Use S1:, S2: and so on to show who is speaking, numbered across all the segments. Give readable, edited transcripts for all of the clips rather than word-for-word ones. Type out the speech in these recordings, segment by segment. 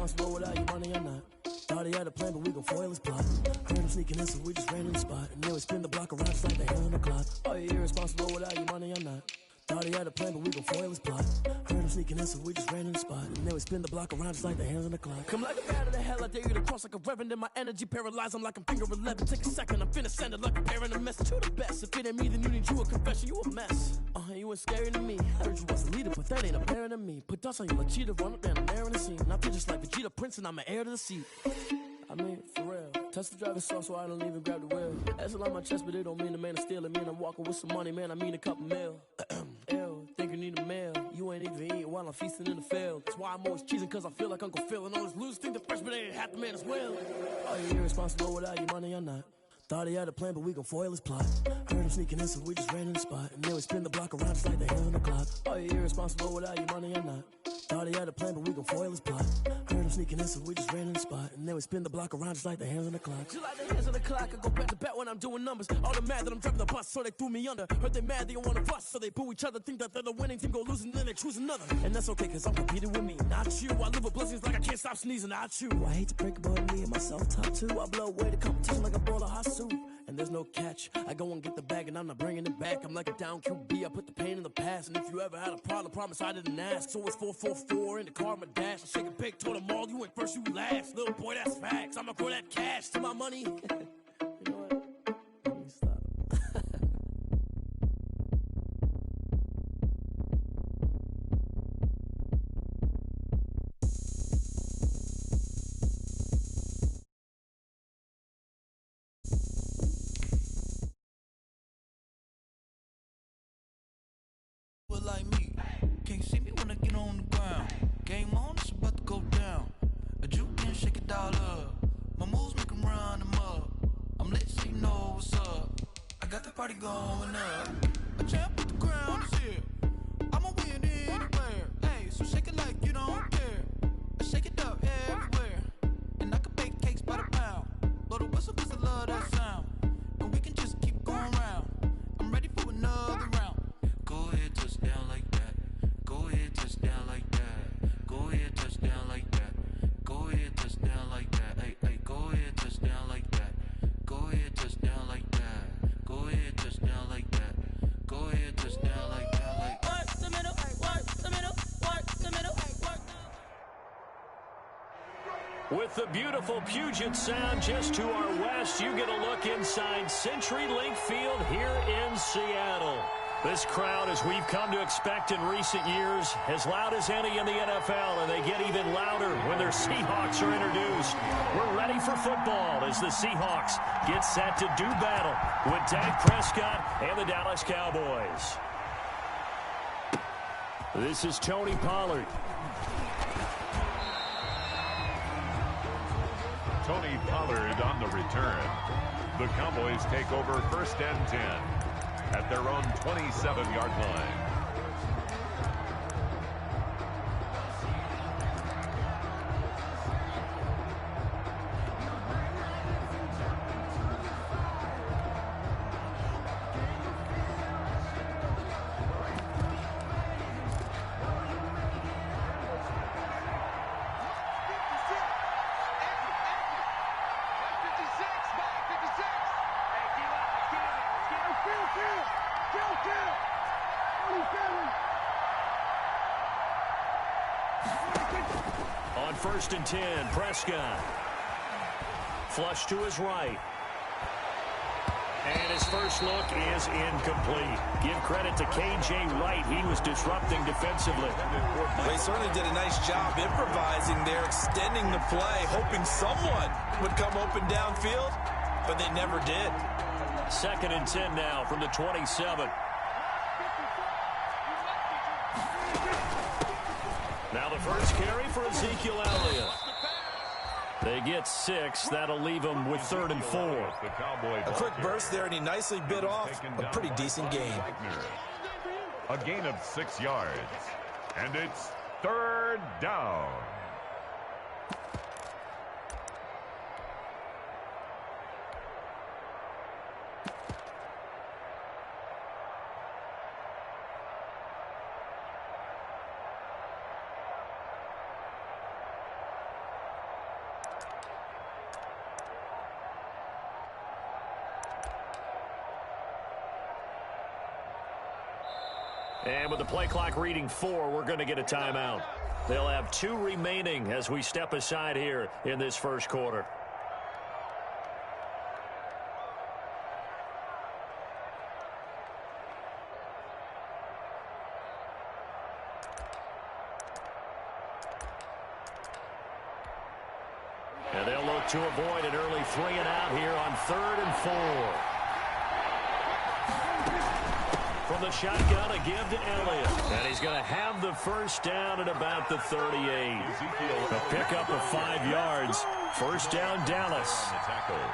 S1: irresponsible without your money or not. Thought he had a plan, but we gon' foil his plot. Heard him sneaking in, so we just ran in the spot. And then we spin the block around just like the hell in the clock. Are you irresponsible without your money or not? Thought he had a plan, but we gon' foil his plot. Heard him sneaking in, so we just ran in the spot. And then we spin the block around just like the hands on the clock. Come like a bat of the hell, I dare you to cross like a reverend. In my energy paralyzed, I'm like I'm finger 11. Take a second, I'm finna send it like a parent a message to the best. If it ain't me, then you need you a confession, you a mess. You ain't scary to me. Heard you was a leader, but that ain't apparent to me. Put dust on you like cheetah, run up and I'm there in the scene. And I feel just like Vegeta Prince and I'm an heir to the seat. I mean, for real. Touch the driver's sauce so I don't even grab the wheel. That's on my chest, but it don't mean the man is stealing. Man, I'm walking with some money, man, I mean a couple mil. Ew, think you need a meal. You ain't even eating while I'm feasting in the field. That's why I'm always cheesing, cause I feel like Uncle Phil. And all those losers think the freshman ain't half the man as well. Are you irresponsible without your money or not? Thought he had a plan, but we gon' foil his plot. Heard him sneaking in, so we just ran in the spot. And then we spin the block around just like the hands on the clock. Are you irresponsible without your money or not? Thought he had a plan, but we gon' foil his plot. Heard him sneaking in, so we just ran in the spot. And then we spin the block around just like the hands on the clock. Just like the hands on the clock, I go back to back when I'm doing numbers. All the mad that I'm driving the bus, so they threw me under. Heard they mad, they don't wanna bust, so they boo each other. Think that they're the winning team, go losing, then they choose another. And that's okay, cause I'm competing with me, not you. I live with blessings like I can't stop sneezing, not you. I hate to break about me and myself top two. I blow away the competition like a bowl of hot soup. And there's no catch. I go and get the bag and I'm not bringing it back. I'm like a down QB, I put the pain in the past. And if you ever had a problem, promise I didn't ask. So it's 444 in the car, my dash. I shake a big, told them all, you ain't first, you last. Little boy, that's facts. I'ma throw that cash to my money. You know what? Let me stop.
S2: Like me, can't see me when I get on the ground. Game on, it's about to go down. A juke can shake it all up. My moves make 'em run them up. I'm lit, so you know what's up. I got the party going up. A champ with the crown is here. I'ma win anywhere. Hey, so shake it like you don't care. I shake it up everywhere. And I can bake cakes by the pound. Blow the whistle 'cause I love that sound. And we can just keep going round. I'm ready for another round. Go ahead, touch down like that. Go ahead, touch down like that. Go ahead, touch down like that. Go ahead, touch down like that. Hey, hey, go ahead, touch down like that. Go ahead, touch down like that. Go ahead, touch down like that. Go ahead, touch down like that. Like work the middle, work the middle, work the middle, work the.
S3: With the beautiful Puget Sound just to our west, you get a look inside CenturyLink Field here in Seattle. This crowd, as we've come to expect in recent years, as loud as any in the NFL, and they get even louder when their Seahawks are introduced. We're ready for football as the Seahawks get set to do battle with Dak Prescott and the Dallas Cowboys. This is Tony Pollard.
S4: Tony Pollard on the return. The Cowboys take over 1st and 10 at their own 27-yard line.
S3: On 1st and 10, Prescott. Flush to his right. And his first look is incomplete. Give credit to K.J. Wright. He was disrupting defensively.
S5: They certainly did a nice job improvising there, extending the play, hoping someone would come open downfield, but they never did.
S3: 2nd and 10 now from the 27. Now the first carry for Ezekiel Elliott. They get 6. That'll leave them with 3rd and 4.
S5: A quick burst there, and he nicely bit off a pretty decent gain.
S4: A gain of 6 yards. And it's 3rd down.
S3: And with the play clock reading 4, we're going to get a timeout. They'll have 2 remaining as we step aside here in this first quarter. And they'll look to avoid an early 3 and out here on 3rd and 4. From the shotgun, a give to Elliott. And he's going to have the first down at about the 38. A pickup of 5 yards. First down, Dallas.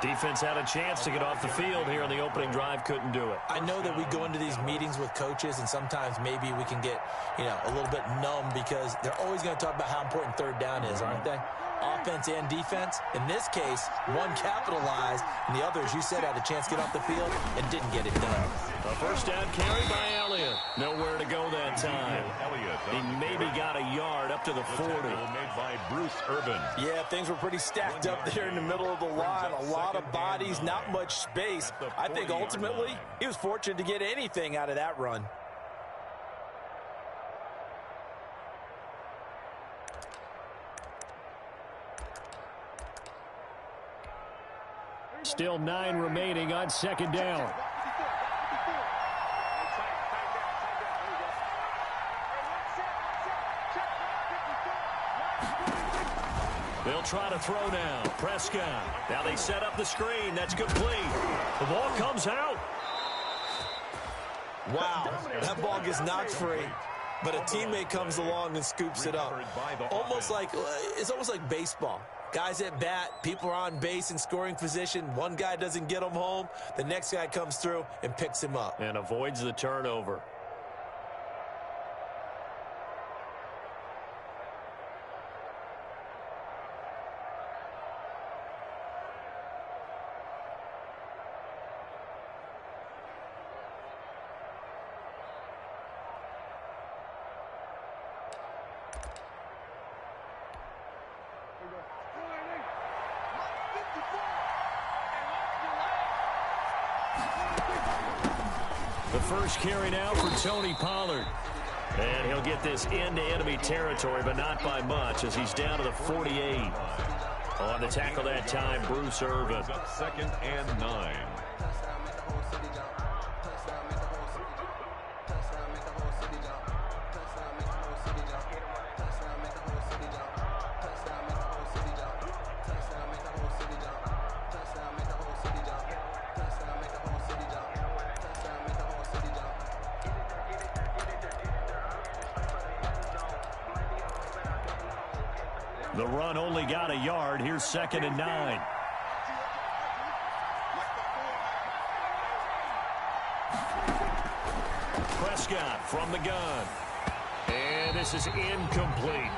S3: Defense had a chance to get off the field here in the opening drive. Couldn't do it.
S5: I know that we go into these meetings with coaches, and sometimes maybe we can get, a little bit numb because they're always going to talk about how important 3rd down is, aren't they? Offense and defense. In this case, one capitalized, and the other, as you said, had a chance to get off the field and didn't get it done.
S3: A first down carry by Elliott. Nowhere to go that time. He maybe got a yard up to the 40.
S4: Made by Bruce Irvin.
S5: Yeah, things were pretty stacked up there in the middle of the line. A lot of bodies, not much space. I think ultimately he was fortunate to get anything out of that run.
S3: Still 9 remaining on 2nd down. They'll try to throw now. Prescott. Now they set up the screen. That's complete. The ball comes out.
S5: Wow, that ball gets knocked free, but a teammate comes along and scoops it up. It's almost like baseball. Guys at bat, people are on base in scoring position. One guy doesn't get him home. The next guy comes through and picks him up.
S3: And avoids the turnover. The first carry now for Tony Pollard. And he'll get this into enemy territory, but not by much as he's down to the 48. On the tackle that time, Bruce Irvin.
S4: Up 2nd and 9.
S3: The run only got a yard. Here's 2nd and 9. Prescott from the gun. And this is incomplete.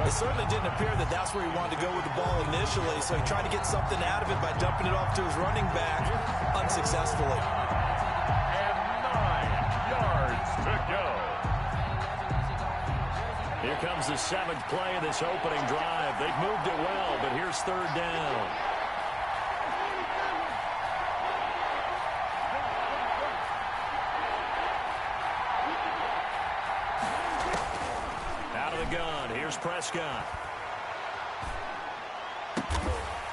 S5: It certainly didn't appear that that's where he wanted to go with the ball initially, so he tried to get something out of it by dumping it off to his running back unsuccessfully.
S4: And 9 yards to go.
S3: Here comes the 7th play of this opening drive. They've moved it well, but here's 3rd down. Out of the gun, here's Prescott.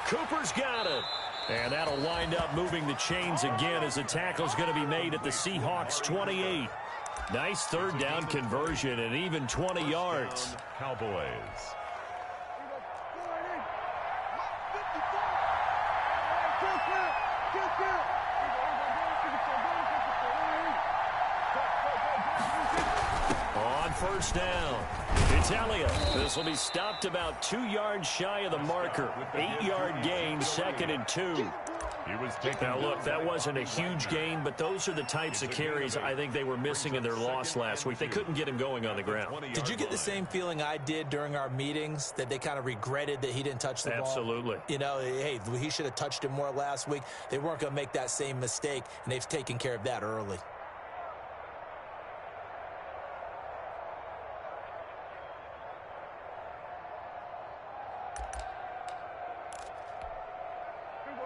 S3: Cooper's got it. And that'll wind up moving the chains again as the tackle's going to be made at the Seahawks 28. Nice 3rd down conversion and even 20 yards.
S4: Cowboys.
S3: On 1st down, it's Elliott. This will be stopped about 2 yards shy of the marker. 8-yard gain, 2nd and 2. Now, look, that wasn't a huge gain, but those are the types of carries I think they were missing in their loss last week. They couldn't get him going on the ground.
S5: Did you get the same feeling I did during our meetings, that they kind of regretted that he didn't touch the ball?
S3: Absolutely.
S5: Hey, he should have touched it more last week. They weren't going to make that same mistake, and they've taken care of that early.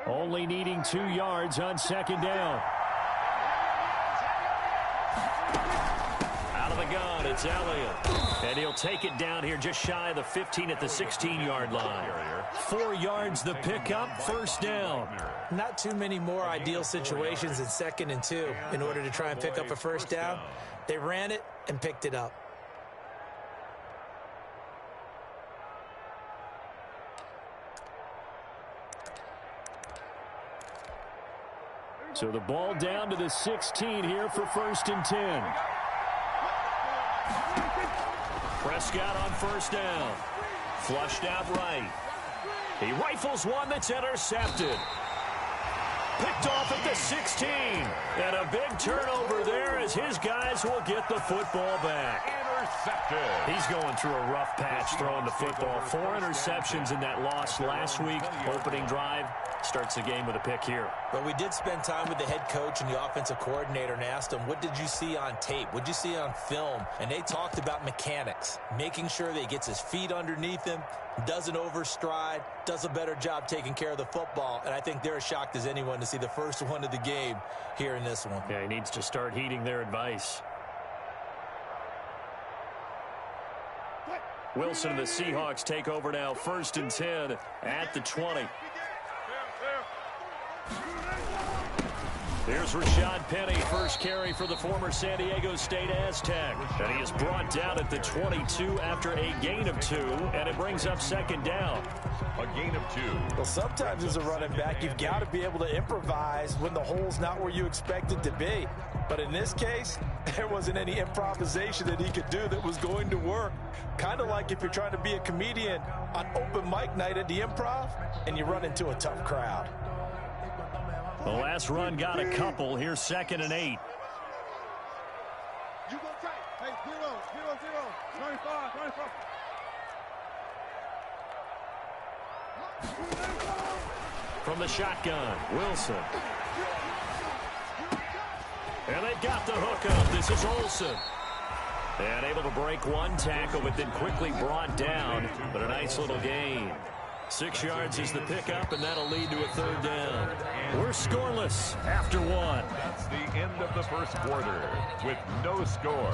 S3: Only needing 2 yards on 2nd down. the gun, it's Elliott. And he'll take it down here just shy of the 15 at the 16-yard line. 4 yards the pickup, first down.
S5: Not too many more ideal situations in 2nd and 2 in order to try and pick up a first down. They ran it and picked it up.
S3: So the ball down to the 16 here for 1st and 10. Prescott on first down. Flushed out right. He rifles one that's intercepted. Picked off at the 16. And a big turnover there as his guys will get the football back.
S4: Intercepted.
S3: He's going through a rough patch throwing the football. 4 interceptions in that loss last week. Opening drive. Starts the game with a pick here.
S5: But we did spend time with the head coach and the offensive coordinator and asked them, what did you see on tape? What did you see on film? And they talked about mechanics, making sure that he gets his feet underneath him, doesn't overstride, does a better job taking care of the football. And I think they're as shocked as anyone to see the first one of the game here in this one.
S3: Yeah, he needs to start heeding their advice. Wilson and the Seahawks take over now, 1st and 10 at the 20. Here's Rashad Penny, first carry for the former San Diego State Aztec. And he is brought down at the 22 after a gain of 2, and it brings up 2nd down.
S4: A gain of 2.
S5: Well, sometimes as a running back, you've got to be able to improvise when the hole's not where you expect it to be. But in this case, there wasn't any improvisation that he could do that was going to work. Kind of like if you're trying to be a comedian on open mic night at the Improv and you run into a tough crowd.
S3: The last run got a couple. Here's 2nd and 8.
S6: You go tight. Hey, 0, 0, 0. 95, 95.
S3: From the shotgun, Wilson. And they've got the hook up. This is Olsen. And able to break one tackle, but then quickly brought down. But a nice little gain. 6 yards is the pickup, and that'll lead to a 3rd down. We're scoreless after 1.
S4: That's the end of the first quarter with no score.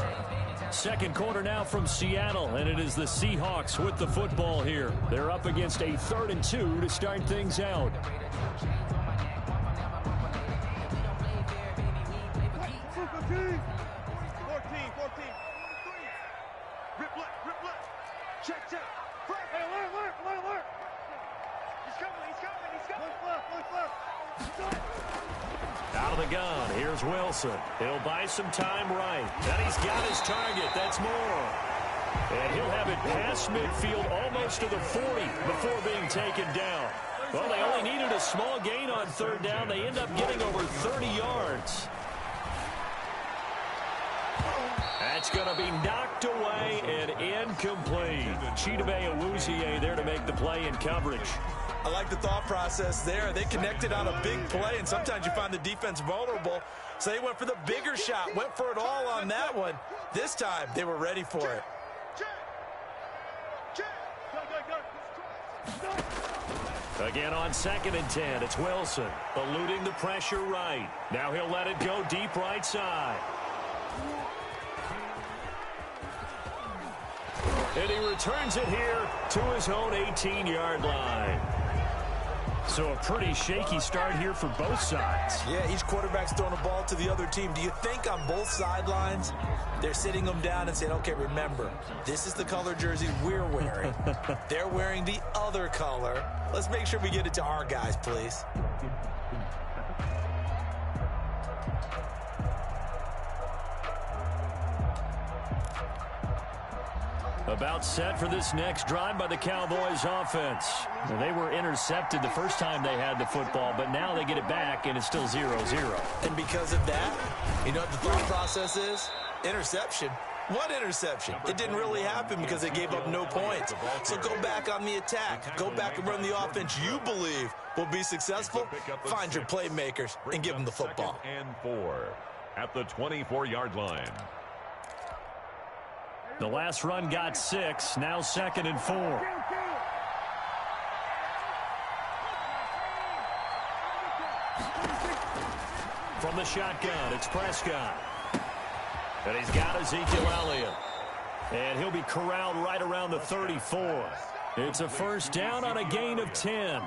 S3: 2nd quarter now from Seattle, and it is the Seahawks with the football here. They're up against a 3rd and 2 to start things out.
S6: 14. Rip left. Check. Hey, alert. He's coming. Look left.
S3: Out of the gun, here's Wilson. He'll buy some time right. And he's got his target. That's Moore. And he'll have it past midfield almost to the 40 before being taken down. Well, they only needed a small gain on 3rd down. They end up getting over 30 yards. That's going to be knocked away and incomplete. Chidobe Awuzie there to make the play in coverage.
S5: I like the thought process there. They connected on a big play, and sometimes you find the defense vulnerable. So they went for the bigger shot, went for it all on that one. This time, they were ready for it.
S3: Again on 2nd and 10, it's Wilson eluding the pressure right. Now he'll let it go deep right side. And he returns it here to his own 18-yard line. So a pretty shaky start here for both sides.
S5: Yeah, each quarterback's throwing a ball to the other team. Do you think on both sidelines they're sitting them down and saying, okay, remember, this is the color jersey we're wearing. They're wearing the other color. Let's make sure we get it to our guys, please.
S3: About set for this next drive by the Cowboys offense. They were intercepted the first time they had the football, but now they get it back, and it's still 0-0.
S5: And because of that, you know what the thought process is? Interception. What interception? It didn't really happen because they gave up no points. So go back on the attack. Go back and run the offense you believe will be successful. Find your playmakers and give them the football.
S4: 2nd and 4 at the 24-yard line.
S3: The last run got 6, now 2nd and 4. From the shotgun, it's Prescott. And he's got Ezekiel Elliott. And he'll be corralled right around the 34. It's a first down on a gain of 10.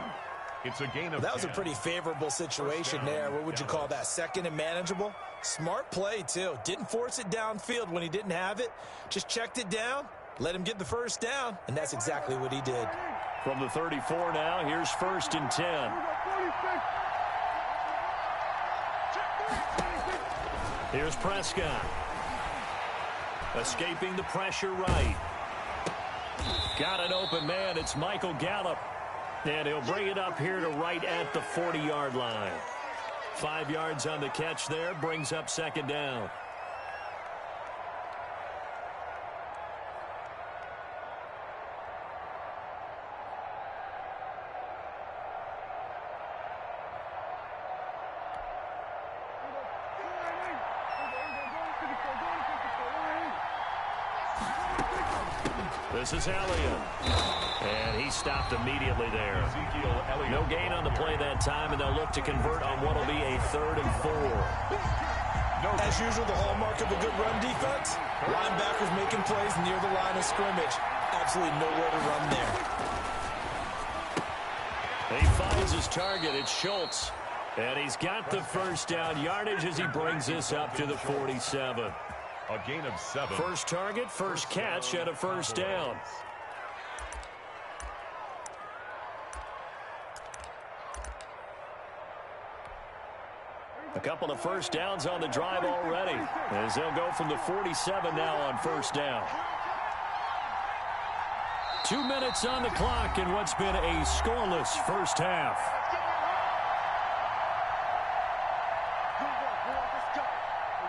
S4: It's a gain of 10.
S5: That was a pretty favorable situation there. What would you call that? Second and manageable? Smart play, too. Didn't force it downfield when he didn't have it. Just checked it down, let him get the first down, and that's exactly what he did.
S3: From the 34 now, here's first and 10. Here's Prescott. Escaping the pressure right. Got an open man. It's Michael Gallup. And he'll bring it up here to right at the 40-yard line. 5 yards on the catch there. Brings up second down. This is Elliott. And he stopped immediately there. No gain on the play that time, and they'll look to convert on what will be a 3rd and 4.
S5: As usual, the hallmark of a good run defense, linebackers making plays near the line of scrimmage. Absolutely nowhere to run there.
S3: He finds his target. It's Schultz. And he's got the first down yardage as he brings this up to the 47.
S4: A gain of 7.
S3: First target, first catch, and a first down. A couple of first downs on the drive already, as they'll go from the 47 now on first down. 2 minutes on the clock in what's been a scoreless first half.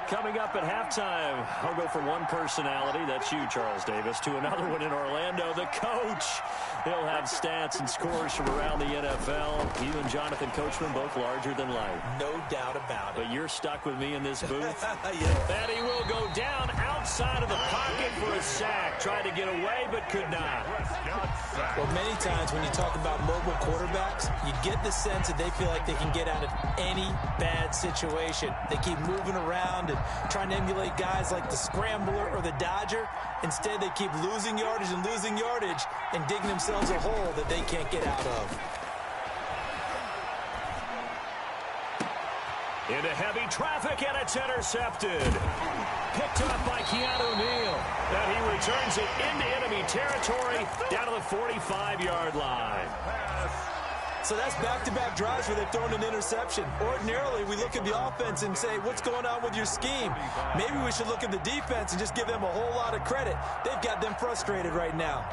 S3: Coming up at halftime, I'll go from one personality, that's you, Charles Davis, to another one in Orlando, the coach. He'll have stats and scores from around the NFL. You and Jonathan Coachman, both larger than life.
S5: No doubt about it.
S3: But you're stuck with me in this booth.
S5: Yeah.
S3: And he will go down outside of the pocket for a sack. Tried to get away, but could not.
S5: Well, many times when you talk about mobile quarterbacks, you get the sense that they feel like they can get out of any bad situation. They keep moving around and trying to emulate guys like the Scrambler or the Dodger. Instead, they keep losing yardage and digging themselves a hole that they can't get out of.
S3: Into heavy traffic, and it's intercepted. Picked up by Keanu Neal. And he returns it into enemy territory down to the 45-yard line.
S5: So that's back-to-back drives where they've thrown an interception. Ordinarily, we look at the offense and say, what's going on with your scheme? Maybe we should look at the defense and just give them a whole lot of credit. They've got them frustrated right now.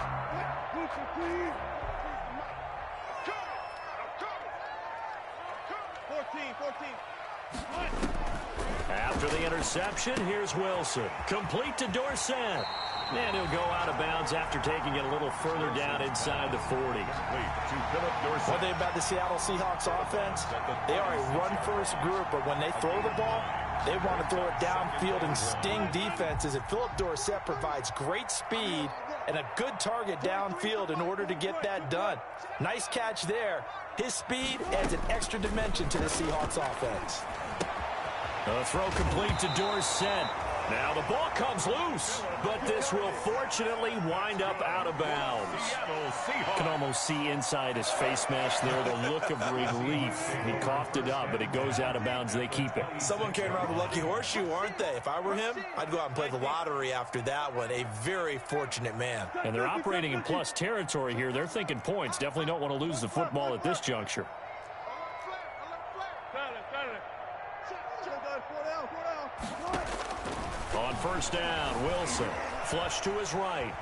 S3: After the interception, here's Wilson. Complete to Dorsett. And he'll go out of bounds after taking it a little further down inside the 40.
S5: One thing about the Seattle Seahawks offense, they are a run-first group, but when they throw the ball, they want to throw it downfield and sting defenses. And Philip Dorsett provides great speed and a good target downfield in order to get that done. Nice catch there. His speed adds an extra dimension to the Seahawks offense.
S3: A throw complete to Dorsett. Now the ball comes loose, but this will fortunately wind up out of bounds. Can almost see inside his face mask there the look of relief. He coughed it up, but it goes out of bounds. They keep it.
S5: Someone carrying around the lucky horseshoe, aren't they? If I were him, I'd go out and play the lottery after that one. A very fortunate man.
S3: And they're operating in plus territory here. They're thinking points. Definitely don't want to lose the football at this juncture. On first down, Wilson, flush to his right.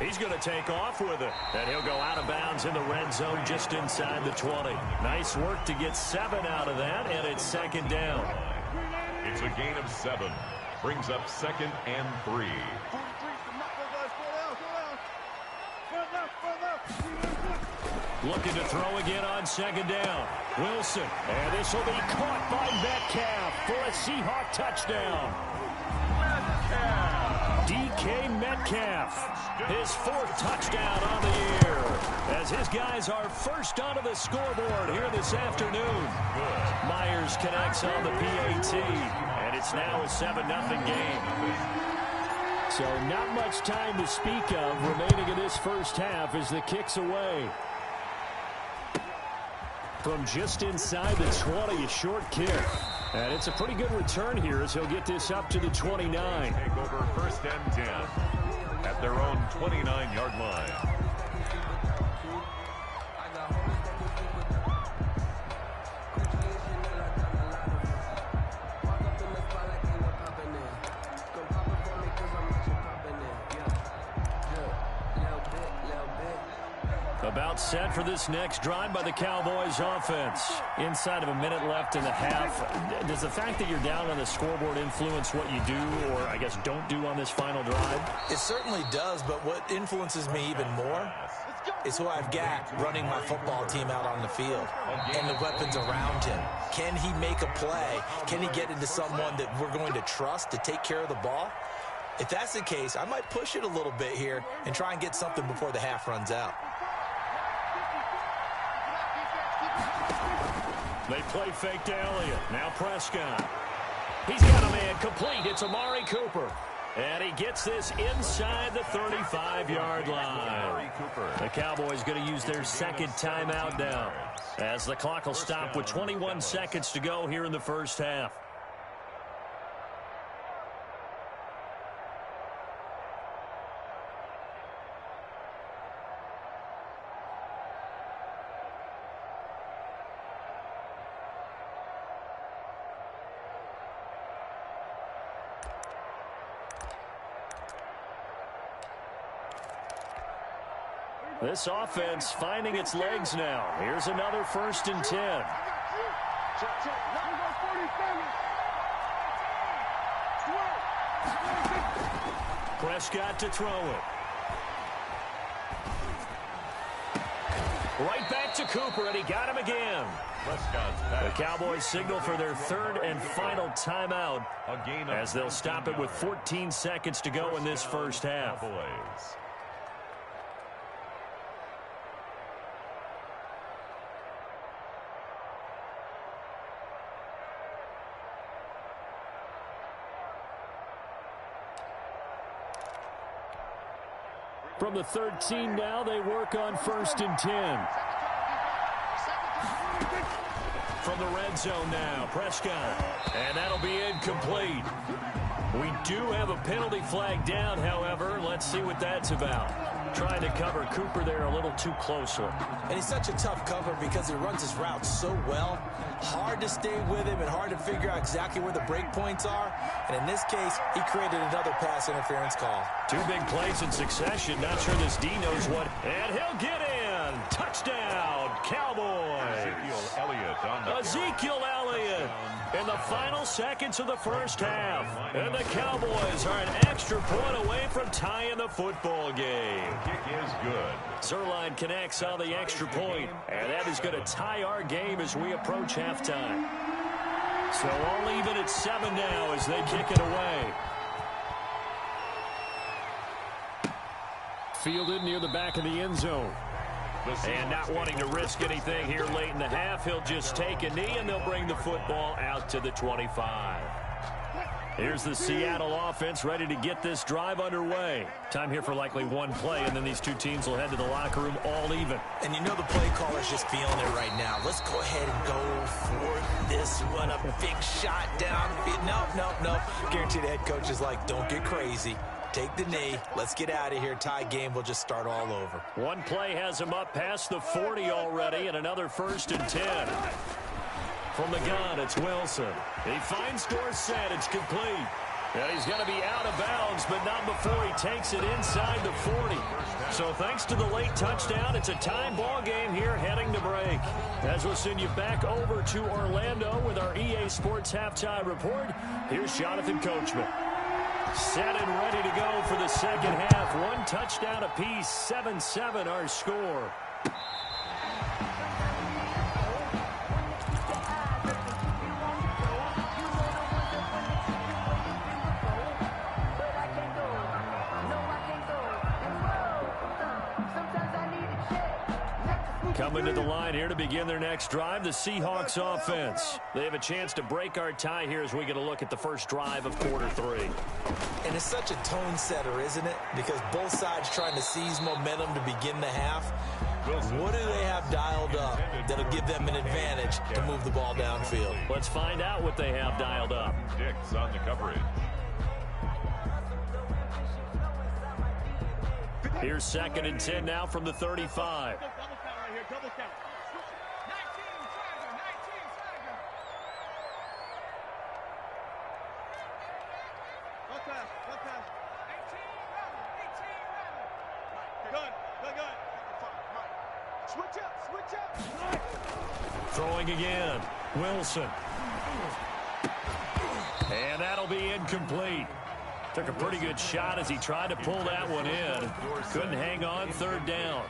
S3: He's going to take off with it, and he'll go out of bounds in the red zone just inside the 20. Nice work to get 7 out of that, and it's second down.
S4: It's a gain of 7. Brings up 2nd and 3.
S3: Looking to throw again on second down. Wilson, and this will be caught by Metcalf for a Seahawk touchdown. DK Metcalf, his 4th touchdown on the year, as his guys are first onto the scoreboard here this afternoon. Myers connects on the PAT, and it's now a 7-0 game. So not much time to speak of remaining in this first half as the kick's away. From just inside the 20, a short kick. And it's a pretty good return here as he'll get this up to the 29.
S4: Take over 1st and 10 at their own 29-yard line.
S3: About set for this next drive by the Cowboys offense. Inside of a minute left in the half. Does the fact that you're down on the scoreboard influence what you do, or I guess don't do on this final drive?
S5: It certainly does, but what influences me even more is who I've got running my football team out on the field and the weapons around him. Can he make a play? Can he get into someone that we're going to trust to take care of the ball? If that's the case, I might push it a little bit here and try and get something before the half runs out.
S3: They play fake to Elliott. Now Prescott. He's got a man complete. It's Amari Cooper. And he gets this inside the 35-yard line. The Cowboys going to use their 2nd timeout now, as the clock will stop with 21 seconds to go here in the first half. This offense finding its legs now. Here's another 1st and 10. Prescott to throw it. Right back to Cooper, and he got him again. The Cowboys signal for their 3rd and final timeout as they'll stop it with 14 seconds to go in this first half. From the 13 now, they work on 1st and 10. From the red zone now, Prescott. And that'll be incomplete. We do have a penalty flag down, however. Let's see what that's about. Trying to cover Cooper there a little too closely.
S5: And he's such a tough cover because he runs his route so well. Hard to stay with him and hard to figure out exactly where the break points are. And in this case, he created another pass interference call.
S3: 2 big plays in succession. Not sure this D knows what. And he'll get in. Touchdown, Cowboys. Ezekiel Elliott in the final seconds of the first half. And the Cowboys are an extra point away from tying the football game.
S4: Kick is good.
S3: Zerline connects on the extra point, and that is going to tie our game as we approach halftime. So all even at 7 now as they kick it away. Fielded near the back of the end zone. And not wanting to risk anything here late in the half, he'll just take a knee, and they'll bring the football out to the 25. Here's the Seattle offense ready to get this drive underway. Time here for likely 1 play, and then these 2 teams will head to the locker room all even.
S5: And you know the play caller's just feeling it right now. Let's go ahead and go for this one. A big shot down. Nope. Guarantee the head coach is like, don't get crazy. Take the knee. Let's get out of here. Tie game. We'll just start all over.
S3: 1 play has him up past the 40 already, and another 1st and 10. From the gun, it's Wilson. He finds Dorsett. It's complete. And he's going to be out of bounds, but not before he takes it inside the 40. So thanks to the late touchdown, it's a tie ball game here heading to break. As we'll send you back over to Orlando with our EA Sports Halftime Report, here's Jonathan Coachman. Set and ready to go for the second half. 1 touchdown apiece, 7-7 our score. Coming to the line here to begin their next drive, the Seahawks offense. They have a chance to break our tie here as we get a look at the first drive of quarter 3.
S5: And it's such a tone setter, isn't it? Because both sides trying to seize momentum to begin the half. What do they have dialed up that'll give them an advantage to move the ball downfield?
S3: Let's find out what they have dialed up.
S4: Dix on the coverage.
S3: Here's 2nd and 10 now from the 35.
S6: Double count right here. Double count. 19 Tiger. One pass. 18 Good. Switch up.
S3: Throwing again. Wilson. And that'll be incomplete. Took a pretty good shot as he tried to pull that one in. Couldn't hang on, 3rd down.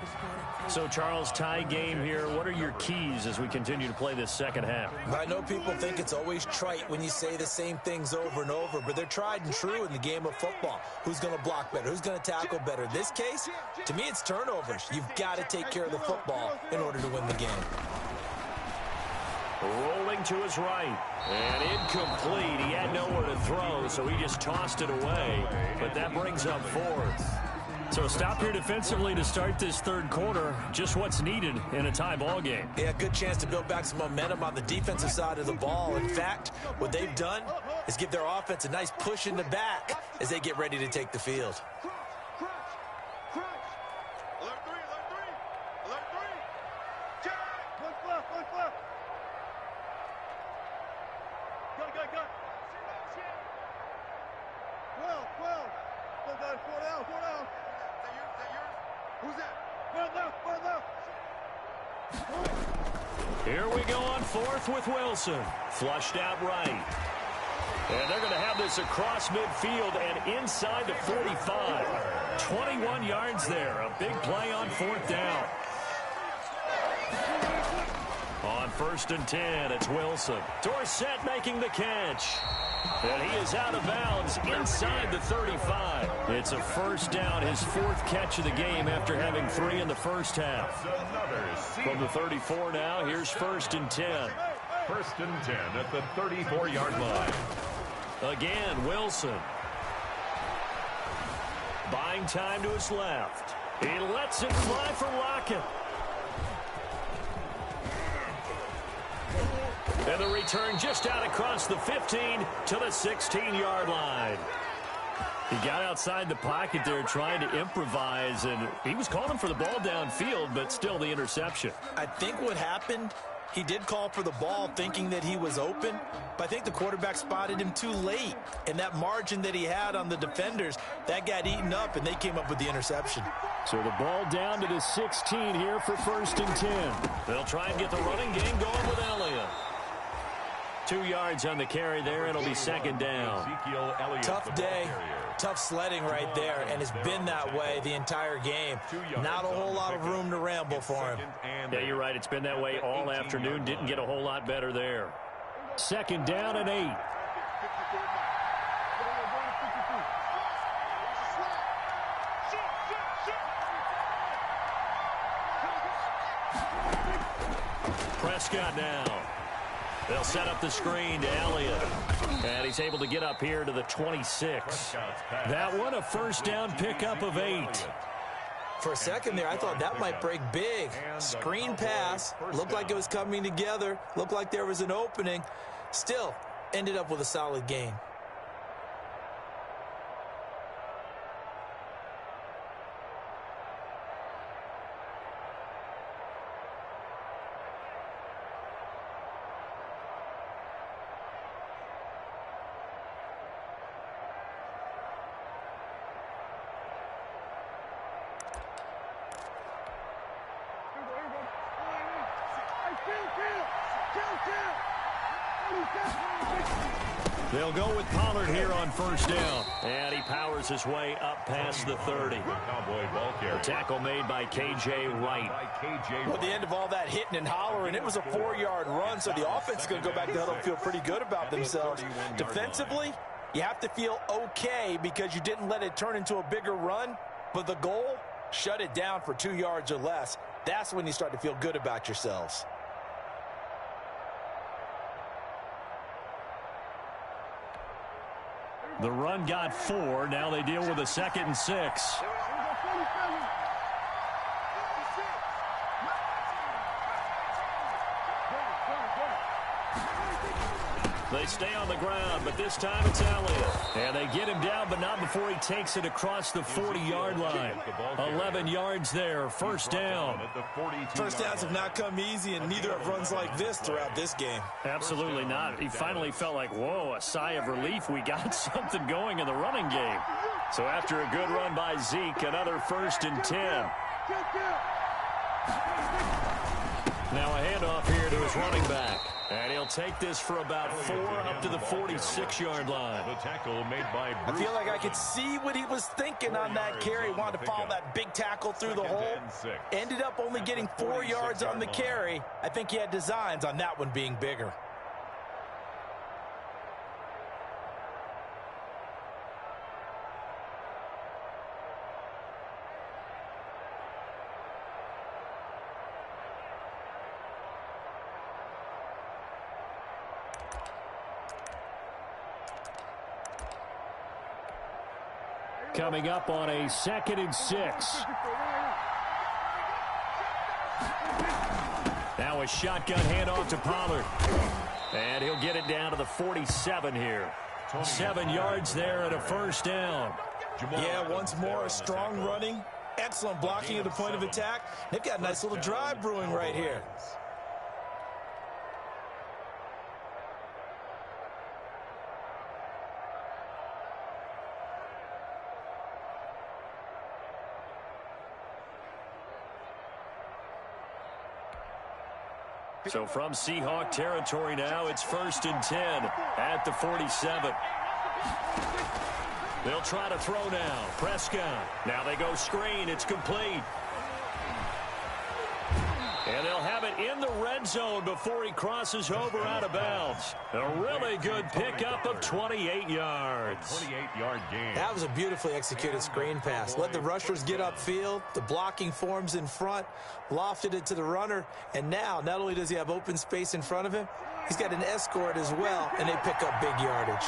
S3: So, Charles, tie game here. What are your keys as we continue to play this second half?
S5: I know people think it's always trite when you say the same things over and over, but they're tried and true in the game of football. Who's going to block better? Who's going to tackle better? In this case, to me, it's turnovers. You've got to take care of the football in order to win the game.
S3: Rolling to his right. And incomplete. He had nowhere to throw, so he just tossed it away. But that brings up 4th. So stop here defensively to start this 3rd quarter. Just what's needed in a tie ball game.
S5: Yeah, good chance to build back some momentum on the defensive side of the ball. In fact, what they've done is give their offense a nice push in the back as they get ready to take the field.
S6: Crunch. Alert 3. Check. Look left. Go. 12. Go, guys. 4 down. Is that yours? Who's that? 4 left.
S3: Here we go on 4th with Wilson. Flushed out right. And they're going to have this across midfield and inside the 45. 21 yards there. A big play on 4th down. On 1st and 10, it's Wilson. Dorsett making the catch. And he is out of bounds inside the 35. It's a 1st down, his 4th catch of the game after having 3 in the first half. From the 34 now, here's 1st and 10.
S4: 1st and 10 at the 34-yard line.
S3: Again, Wilson. Buying time to his left. He lets it fly for Lockett. And the return just out across the 15 to the 16-yard line. He got outside the pocket there trying to improvise, and he was calling for the ball downfield, but still the interception.
S5: I think what happened, he did call for the ball thinking that he was open, but I think the quarterback spotted him too late. And that margin that he had on the defenders, that got eaten up, and they came up with the interception.
S3: So the ball down to the 16 here for 1st and 10. They'll try and get the running game going with Elliott. 2 yards on the carry there. It'll be 2nd down.
S5: Tough day, tough sledding right there, and it's been that way the entire game. Not a whole lot of room to ramble for him.
S3: Yeah, you're right. It's been that way all afternoon. Didn't get a whole lot better there. 2nd down and 8. Prescott now. They'll set up the screen to Elliott. And he's able to get up here to the 26. That one a 1st down pickup of 8.
S5: For a second there, I thought that might break big. Screen pass. Looked like it was coming together. Looked like there was an opening. Still, ended up with a solid gain.
S3: They'll go with Pollard here on 1st down. And he powers his way up past the 30. The tackle made by K.J. Wright.
S5: Well, at the end of all that hitting and hollering, it was a 4-yard run, so the offense is going to go back to the huddle and feel pretty good about themselves. Defensively, you have to feel okay because you didn't let it turn into a bigger run, but the goal, shut it down for 2 yards or less. That's when you start to feel good about yourselves.
S3: The run got 4. Now they deal with a 2nd and 6. They stay on the ground, but this time it's Elliott. And they get him down, but not before he takes it across the 40-yard line. 11 yards there, first down.
S5: First downs have not come easy, and neither have runs like this throughout this game.
S3: Absolutely not. He finally felt like, whoa, a sigh of relief. We got something going in the running game. So after a good run by Zeke, another 1st and 10. Now a handoff here to his running back. And he'll take this for about 4 up to the 46-yard line.
S4: The tackle made by
S5: I feel like I could see what he was thinking on that carry. Wanted to follow that big tackle through the hole. Ended up only getting 4 yards on the carry. I think he had designs on that one being bigger.
S3: Coming up on a 2nd and 6. Now a shotgun handoff to Pollard. And he'll get it down to the 47 here. 7 yards there and a 1st down.
S5: Yeah, once more, strong running. Excellent blocking at the point of attack. They've got a nice little drive brewing right here.
S3: So from Seahawk territory now, it's 1st and 10 at the 47. They'll try to throw now. Prescott. Now they go screen. It's complete. And they'll have it in the red zone before he crosses over out of bounds. A really good pickup of 28 yards.
S4: 28-yard gain.
S5: That was a beautifully executed screen pass. Let the rushers get upfield. The blocking forms in front. Lofted it to the runner. And now, not only does he have open space in front of him, he's got an escort as well, and they pick up big yardage.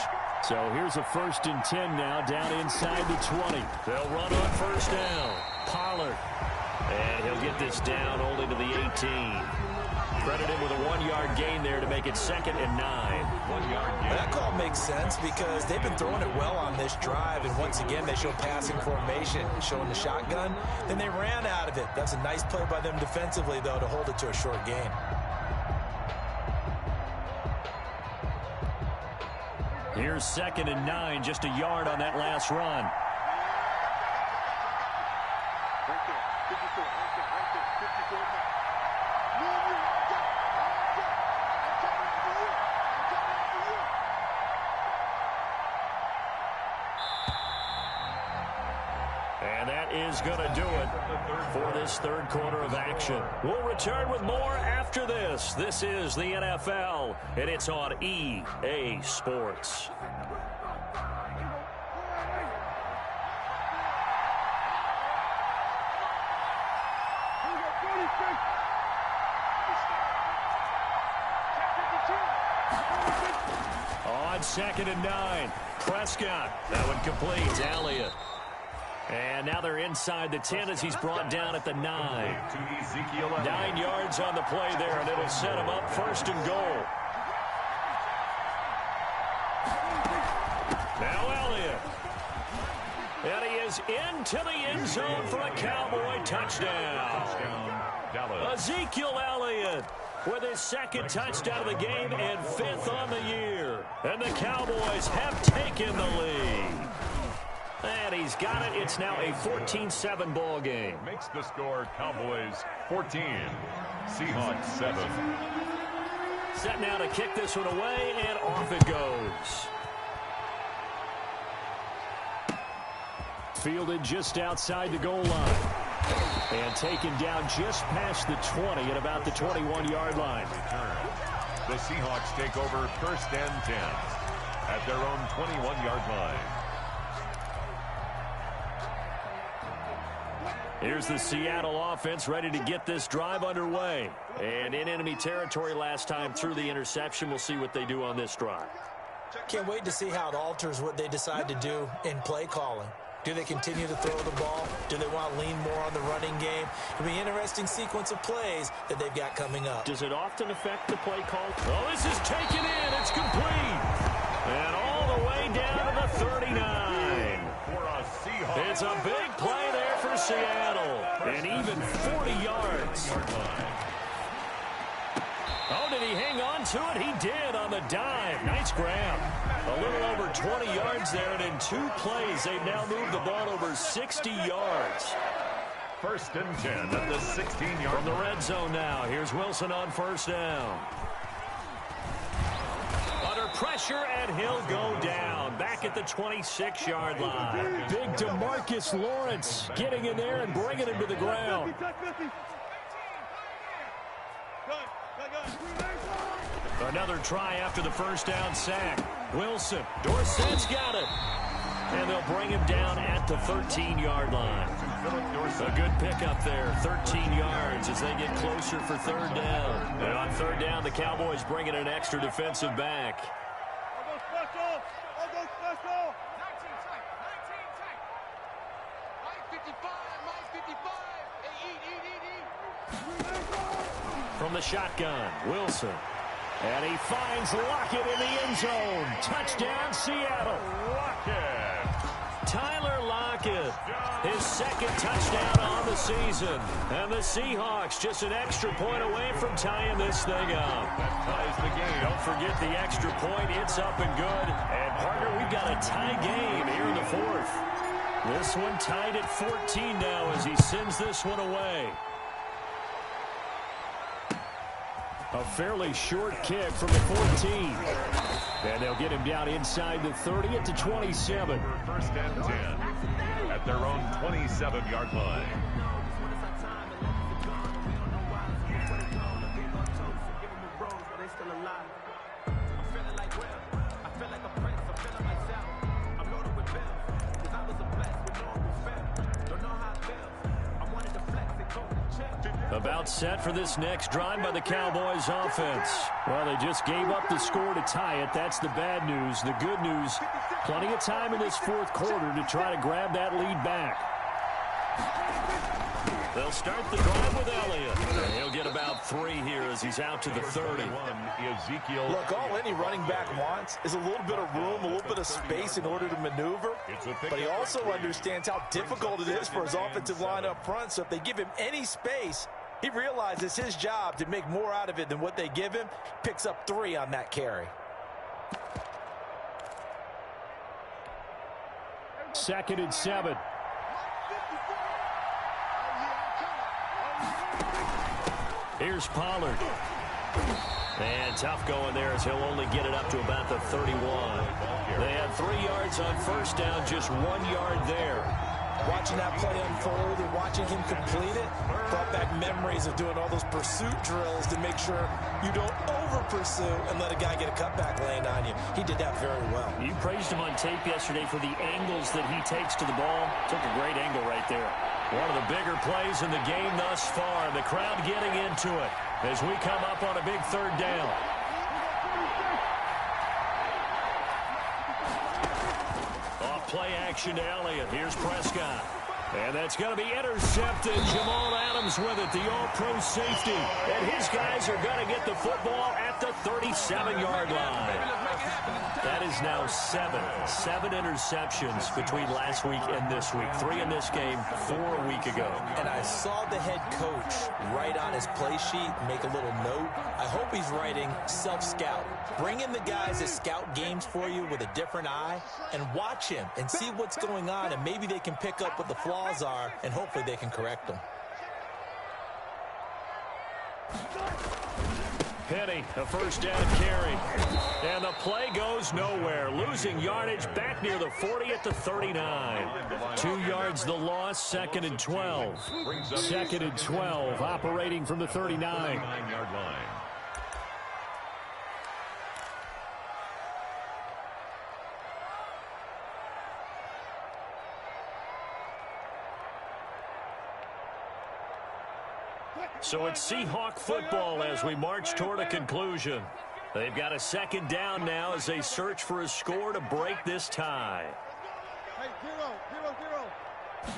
S3: So here's a 1st and 10 now down inside the 20. They'll run on 1st down. Pollard. And he'll get this down only to the 18. Credit him with a 1-yard gain there to make it 2nd and 9.
S4: 1-yard gain.
S5: That call makes sense because they've been throwing it well on this drive, and once again they show passing formation, showing the shotgun. Then they ran out of it. That's a nice play by them defensively, though, to hold it to a short gain.
S3: Here's 2nd and 9, just a yard on that last run. And that is going to do it for this 3rd quarter of action. We'll return with more after this. This is the NFL, and it's on EA Sports. On 2nd and 9, Prescott. That one completes. Elliott. And now they're inside the 10 as he's brought down at the 9. 9 yards on the play there, and it'll set him up 1st and goal. Now Elliott. And he is into the end zone for a Cowboy touchdown. Ezekiel Elliott with his 2nd touchdown of the game and 5th on the year. And the Cowboys have taken the lead. And he's got it. It's now a 14-7 ball game.
S4: Makes the score Cowboys 14, Seahawks 7.
S3: Set now to kick this one away, and off it goes. Fielded just outside the goal line. And taken down just past the 20 at about the 21-yard line.
S4: The Seahawks take over 1st and 10 at their own 21-yard line.
S3: Here's the Seattle offense ready to get this drive underway. And in enemy territory last time through the interception. We'll see what they do on this drive.
S5: Can't wait to see how it alters what they decide to do in play calling. Do they continue to throw the ball? Do they want to lean more on the running game? It'll be an interesting sequence of plays that they've got coming up.
S3: Does it often affect the play call? Oh, this is taken in. It's complete. And all the way down to the 39. It's a big play there for Seattle. And even 40 yards. Oh, did he hang on to it? He did on the dive. Nice grab. A little over 20 yards there, and in 2 plays, they've now moved the ball over 60 yards.
S4: 1st and 10 at the 16-yard
S3: From the red zone now, here's Wilson on 1st down. Under pressure, and he'll go down. Back at the 26-yard line. Big DeMarcus Lawrence getting in there and bringing him to the ground. Another try after the 1st down sack. Wilson, Dorsett's got it. And they'll bring him down at the 13-yard line. A good pickup there, 13 yards as they get closer for 3rd down. And on 3rd down, the Cowboys bring in an extra defensive back. From the shotgun, Wilson. And he finds Lockett in the end zone. Touchdown, Seattle.
S4: Lockett.
S3: Tyler Lockett, his 2nd touchdown on the season. And the Seahawks just an extra point away from tying this thing up.
S4: That ties the game.
S3: Don't forget the extra point. It's up and good. And, partner, we've got a tie game here in the 4th. This one tied at 14 now as he sends this one away. A fairly short kick from the 14. And they'll get him down inside the 30 at the 27.
S4: 1st and 10 at their own 27-yard line.
S3: About set for this next drive by the Cowboys offense. Well, they just gave up the score to tie it. That's the bad news. The good news, plenty of time in this 4th quarter to try to grab that lead back. They'll start the drive with Elliott. And he'll get about 3 here as he's out to the 30.
S5: Look, all any running back wants is a little bit of room, a little bit of space in order to maneuver. But he also understands how difficult it is for his offensive line up front. So if they give him any space, he realizes his job to make more out of it than what they give him. Picks up 3 on that carry.
S3: 2nd and 7. Here's Pollard. And tough going there as he'll only get it up to about the 31. They had 3 yards on 1st down, just 1 yard there.
S5: Watching that play unfold and watching him complete it brought back memories of doing all those pursuit drills to make sure you don't over-pursue and let a guy get a cutback lane on you. He did that very well.
S3: You praised him on tape yesterday for the angles that he takes to the ball. Took a great angle right there. One of the bigger plays in the game thus far. The crowd getting into it as we come up on a big 3rd down. Play action to Elliott. Here's Prescott. And that's going to be intercepted. Jamal Adams with it, the all-pro safety. And his guys are going to get the football at the 37-yard line. That is now 7 interceptions between last week and this week. 3 in this game, 4 a week ago.
S5: And I saw the head coach write on his play sheet, make a little note. I hope he's writing self-scout. Bring in the guys that scout games for you with a different eye and watch him and see what's going on, and maybe they can pick up what the flaws are, and hopefully they can correct them.
S3: Penny, a 1st down carry. And the play goes nowhere. Losing yardage back near the 40 at the 39. 2 yards the loss, 2nd and 12. 2nd and 12, operating from the 39-yard line. So it's Seahawk football as we march toward a conclusion. They've got a second down now as they search for a score to break this tie.
S6: Hey, 0, 0,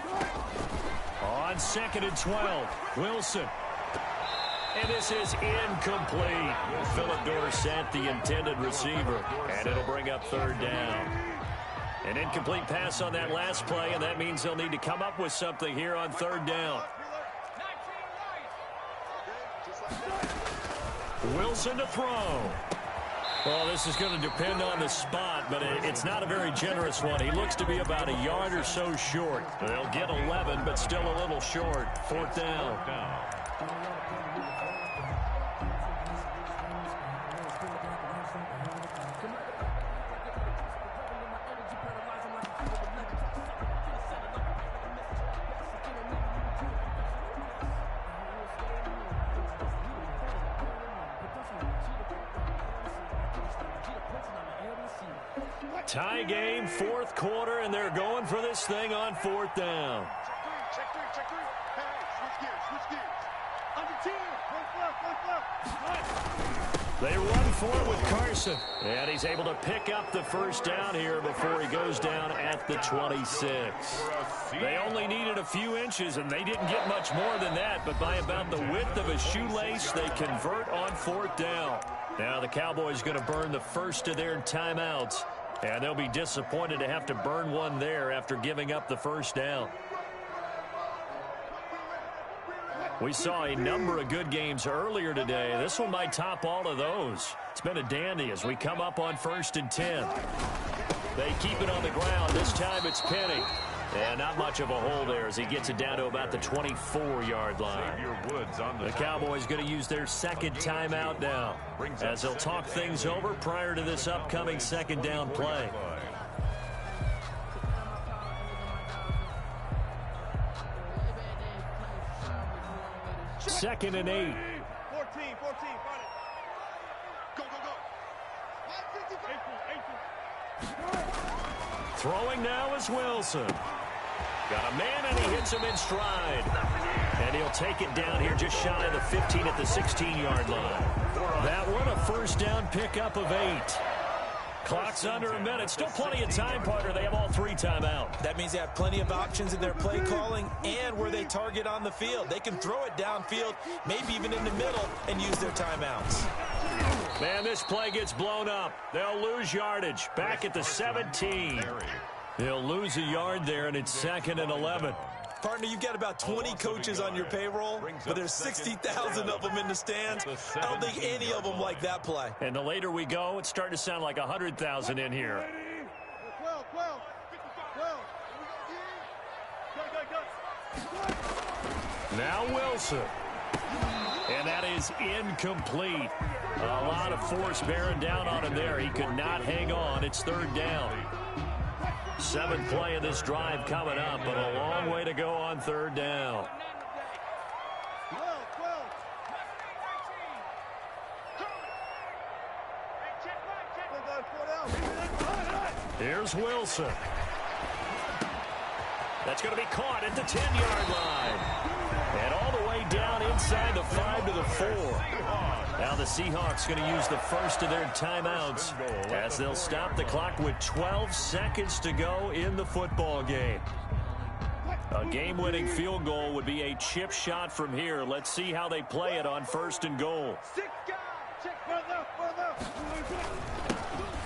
S6: 0.
S3: On 2nd and 12, Wilson. And this is incomplete. Philip Dorsett, the intended receiver. And it'll bring up 3rd down. An incomplete pass on that last play, and that means they'll need to come up with something here on 3rd down. Wilson to throw. Well, this is going to depend on the spot, but it's not a very generous one. He looks to be about a yard or so short. They'll get 11, but still a little short. 4th down. Tie game, 4th quarter, and they're going for this thing on 4th down.
S6: Check three. Hey, switch gears. Under 10. Left.
S3: They run for it with Carson. And he's able to pick up the 1st down here before he goes down at the 26. They only needed a few inches, and they didn't get much more than that. But by about the width of a shoelace, they convert on 4th down. Now the Cowboys going to burn the first of their timeouts. And they'll be disappointed to have to burn one there after giving up the 1st down. We saw a number of good games earlier today. This one might top all of those. It's been a dandy as we come up on 1st and 10. They keep it on the ground. This time it's Penny. And not much of a hole there as he gets it down to about the 24-yard line. The Cowboys going to use their 2nd timeout now as they'll talk things over prior to this upcoming 2nd down play. Second and 8.
S6: 14. Go.
S3: Throwing now is Wilson. Got a man, and he hits him in stride. And he'll take it down here just shy of the 15 at the 16-yard line. That one, a 1st down pickup of 8. Clock's under a minute. Still plenty of time, partner. They have all 3 timeouts.
S5: That means they have plenty of options in their play calling and where they target on the field. They can throw it downfield, maybe even in the middle, and use their timeouts.
S3: Man, this play gets blown up. They'll lose yardage. Back at the 17. They'll lose a yard there, and it's 2nd and 11.
S5: Partner, you've got about 20 coaches on your payroll, but there's 60,000 of them in the stands. I don't think any of them like that play.
S3: And the later we go, it's starting to sound like 100,000 in here.
S6: 12.
S3: Now Wilson. And that is incomplete. A lot of force bearing down on him there. He could not hang on. It's 3rd down. 7th play of this drive coming up, but a long way to go on 3rd down.
S6: 12.
S3: Here's Wilson. That's going to be caught at the 10-yard line. And all the way down inside the 5 to the 4. Now the Seahawks going to use the first of their timeouts as they'll stop the clock with 12 seconds to go in the football game. A game-winning field goal would be a chip shot from here. Let's see how they play it on 1st and goal.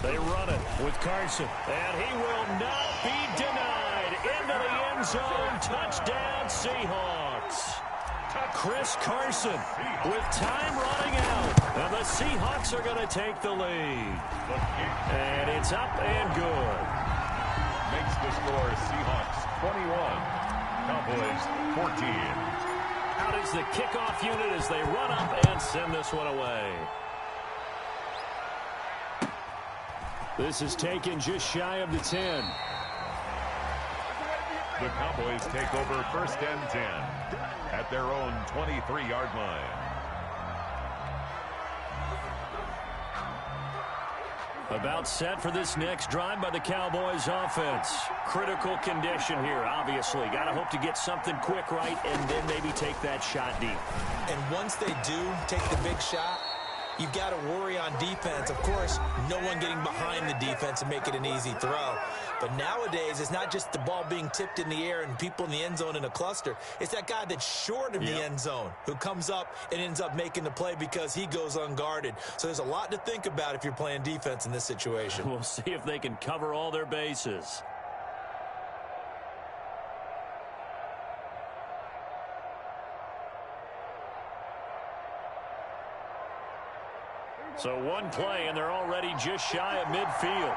S3: They run it with Carson, and he will not be denied. Into the end zone, touchdown Seahawks. Chris Carson with time running out, and the Seahawks are going to take the lead. And it's up and good.
S4: Makes the score Seahawks 21, Cowboys 14.
S3: Out is the kickoff unit as they run up and send this one away. This is taken just shy of the 10.
S4: The Cowboys take over 1st and 10 at their own 23-yard line.
S3: About set for this next drive by the Cowboys offense. Critical condition here, obviously. Got to hope to get something quick right and then maybe take that shot deep.
S5: And once they do take the big shot, you've got to worry on defense. Of course, no one getting behind the defense and make it an easy throw. But nowadays, it's not just the ball being tipped in the air and people in the end zone in a cluster. It's that guy that's short of the end zone who comes up and ends up making the play because he goes unguarded. So there's a lot to think about if you're playing defense in this situation.
S3: We'll see if they can cover all their bases. So one play, and they're already just shy of midfield.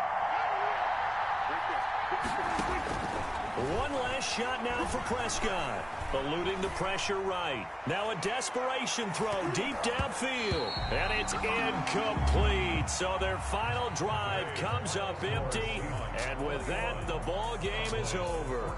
S3: One last shot now for Prescott. Eluding the pressure right. Now a desperation throw deep downfield. And it's incomplete. So their final drive comes up empty. And with that, the ball game is over.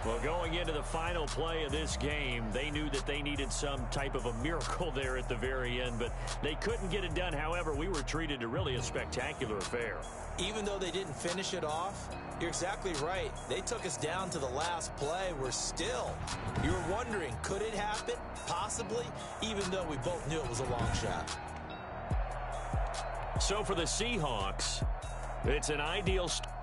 S3: Well, going into the final play of this game, they knew that they needed some type of a miracle there at the very end, but they couldn't get it done. However, we were treated to really a spectacular affair.
S5: Even though they didn't finish it off, you're exactly right. They took us down to the last play. We're still. You were wondering, could it happen? Possibly, even though we both knew it was a long shot.
S3: So for the Seahawks, it's an ideal start.